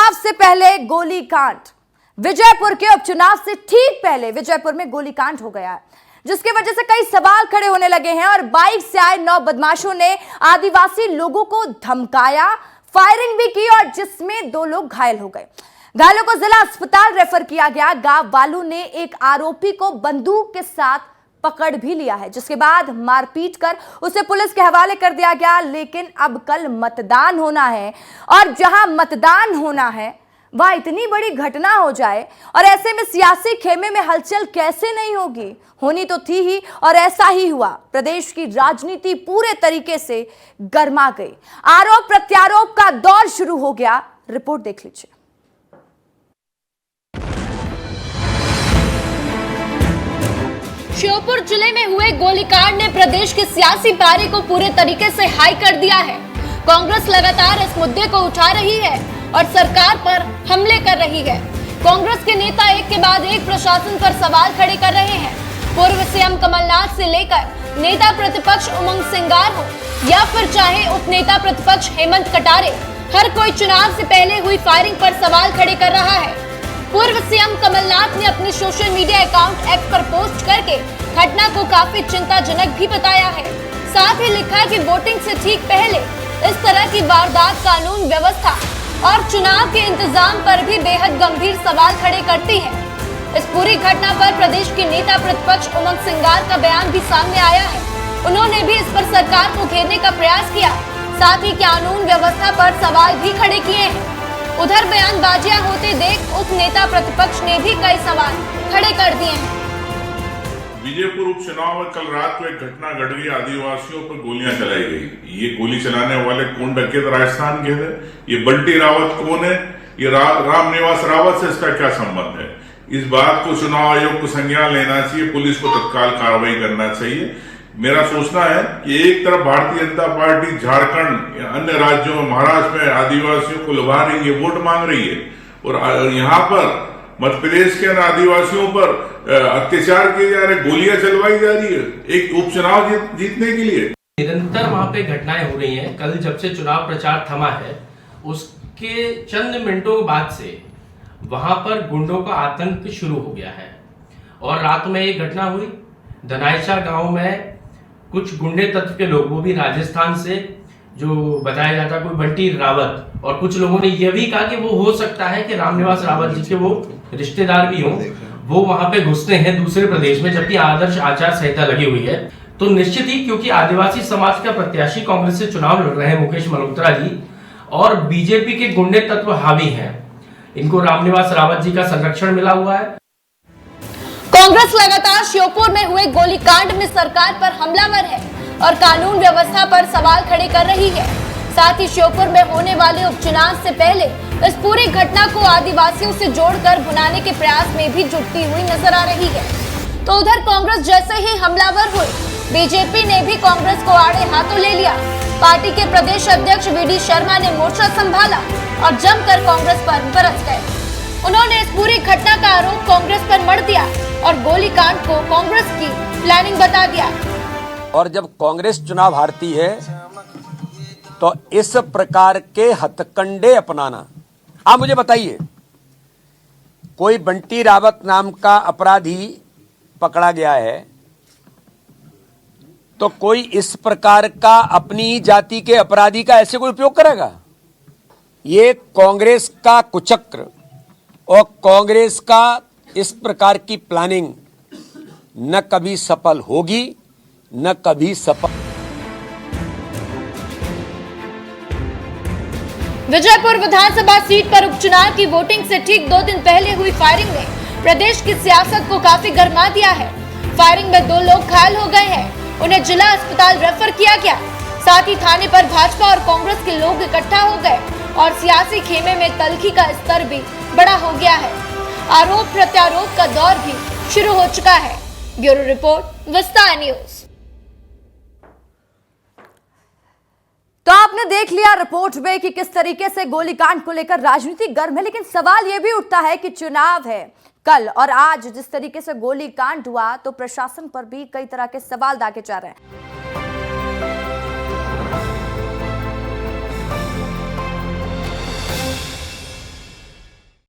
उपचुनाव से पहले गोलीकांड। विजयपुर के उपचुनाव से ठीक पहले विजयपुर में गोलीकांड हो गया है, जिसकी वजह से कई सवाल खड़े होने लगे हैं और बाइक से आए 9 बदमाशों ने आदिवासी लोगों को धमकाया, फायरिंग भी की और जिसमें 2 लोग घायल हो गए। घायलों को जिला अस्पताल रेफर किया गया। गांव वालों ने एक आरोपी को बंदूक के साथ पकड़ भी लिया है, जिसके बाद मारपीट कर उसे पुलिस के हवाले कर दिया गया। लेकिन अब कल मतदान होना है और जहां मतदान होना है वह इतनी बड़ी घटना हो जाए और ऐसे में सियासी खेमे में हलचल कैसे नहीं होगी, होनी तो थी ही और ऐसा ही हुआ। प्रदेश की राजनीति पूरे तरीके से गर्मा गई। आरोप प्रत्यारोप का दौर शुरू हो गया। रिपोर्ट देख लीजिए। श्योपुर जिले में हुए गोलीकांड ने प्रदेश के सियासी पारे को पूरे तरीके से हाई कर दिया है। कांग्रेस लगातार इस मुद्दे को उठा रही है और सरकार पर हमले कर रही है। कांग्रेस के नेता एक के बाद एक प्रशासन पर सवाल खड़े कर रहे हैं। पूर्व सीएम कमलनाथ से लेकर नेता प्रतिपक्ष उमंग सिंगार हो या फिर चाहे उपनेता प्रतिपक्ष हेमंत कटारे, हर कोई चुनाव से पहले हुई फायरिंग पर सवाल खड़े कर रहा है। पूर्व सीएम कमलनाथ ने अपने सोशल मीडिया अकाउंट एक्स पर पोस्ट करके घटना को काफी चिंताजनक भी बताया है। साथ ही लिखा कि वोटिंग से ठीक पहले इस तरह की वारदात कानून व्यवस्था और चुनाव के इंतजाम पर भी बेहद गंभीर सवाल खड़े करती है। इस पूरी घटना पर प्रदेश के नेता प्रतिपक्ष उमंग सिंगार का बयान भी सामने आया है। उन्होंने भी इस पर सरकार को घेरने का प्रयास किया, साथ ही कानून व्यवस्था पर सवाल भी खड़े किए हैं। उधर बयानबाजियां होते देख उप नेता प्रतिपक्ष ने भी कई सवाल खड़े कर दिए हैं। विजयपुर उपचुनाव में कल रात को एक घटना घट गई। आदिवासियों पर गोलियां चलाई गई। ये गोली चलाने वाले कौन डकैत राजस्थान के थे? ये बंटी रावत कौन है? ये रामनिवास रावत से इसका क्या संबंध है? इस बात को चुनाव आयोग को संज्ञान लेना चाहिए, पुलिस को तत्काल कार्रवाई करना चाहिए। मेरा सोचना है कि एक तरफ भारतीय जनता पार्टी झारखंड या अन्य राज्यों में, महाराष्ट्र में आदिवासियों को लुभा रही है, वोट मांग रही है और यहाँ पर मध्य प्रदेश के आदिवासियों पर अत्याचार किए जा रहे, गोलियां चलवाई जा रही है एक उपचुनाव जीतने के लिए। निरंतर वहां पे घटनाएं हो रही हैं। कल जब से चुनाव प्रचार थमा है, उसके चंद मिनटों बाद से वहां पर गुंडों का आतंक शुरू हो गया है और रात में एक घटना हुई। धनाइचा गांव में कुछ गुंडे तत्व के लोग, वो भी राजस्थान से, जो बताया जाता है कोई बंटी रावत, और कुछ लोगों ने यह भी कहा कि वो हो सकता है कि रामनिवास रावत जी के वो रिश्तेदार भी हों, वो वहां पे घुसते हैं दूसरे प्रदेश में, जबकि आदर्श आचार संहिता लगी हुई है। तो निश्चित ही, क्योंकि आदिवासी समाज का प्रत्याशी कांग्रेस से चुनाव लड़ रहे हैं मुकेश मल्होत्रा जी, और बीजेपी के गुंडे तत्व हावी हैं, इनको रामनिवास रावत जी का संरक्षण मिला हुआ है। कांग्रेस लगातार श्योपुर में हुए गोलीकांड में सरकार पर हमलावर है और कानून व्यवस्था पर सवाल खड़े कर रही है। साथ ही श्योपुर में होने वाले उपचुनाव से पहले इस पूरी घटना को आदिवासियों से जोड़कर भुनाने के प्रयास में भी जुटती हुई नजर आ रही है। तो उधर कांग्रेस जैसे ही हमलावर हुई, बीजेपी ने भी कांग्रेस को आड़े हाथों ले लिया। पार्टी के प्रदेश अध्यक्ष वीडी शर्मा ने मोर्चा संभाला और जमकर कांग्रेस पर बरस गए। उन्होंने इस पूरी घटना का आरोप कांग्रेस पर मढ़ दिया और गोलीकांड को कांग्रेस की प्लानिंग बता दिया। और जब कांग्रेस चुनाव हारती है तो इस प्रकार के हथकंडे अपनाना, आप मुझे बताइए, कोई बंटी रावत नाम का अपराधी पकड़ा गया है तो कोई इस प्रकार का अपनी जाति के अपराधी का ऐसे कोई उपयोग करेगा? ये कांग्रेस का कुचक्र और कांग्रेस का इस प्रकार की प्लानिंग न कभी सफल होगी, न कभी सफल। विजयपुर विधानसभा सीट पर उपचुनाव की वोटिंग से ठीक 2 दिन पहले हुई फायरिंग ने प्रदेश की सियासत को काफी गरमा दिया है। फायरिंग में 2 लोग घायल हो गए हैं, उन्हें जिला अस्पताल रेफर किया गया। साथ ही थाने पर भाजपा और कांग्रेस के लोग इकट्ठा हो गए और सियासी खेमे में तल्खी का स्तर भी बड़ा हो गया है। आरोप प्रत्यारोप का दौर भी शुरू हो चुका है। ब्यूरो रिपोर्ट, विस्तार न्यूज। तो आपने देख लिया रिपोर्ट में कि किस तरीके से गोलीकांड को लेकर राजनीति गर्म है, लेकिन सवाल यह भी उठता है कि चुनाव है कल और आज जिस तरीके से गोलीकांड हुआ तो प्रशासन पर भी कई तरह के सवाल दागे जा रहे हैं।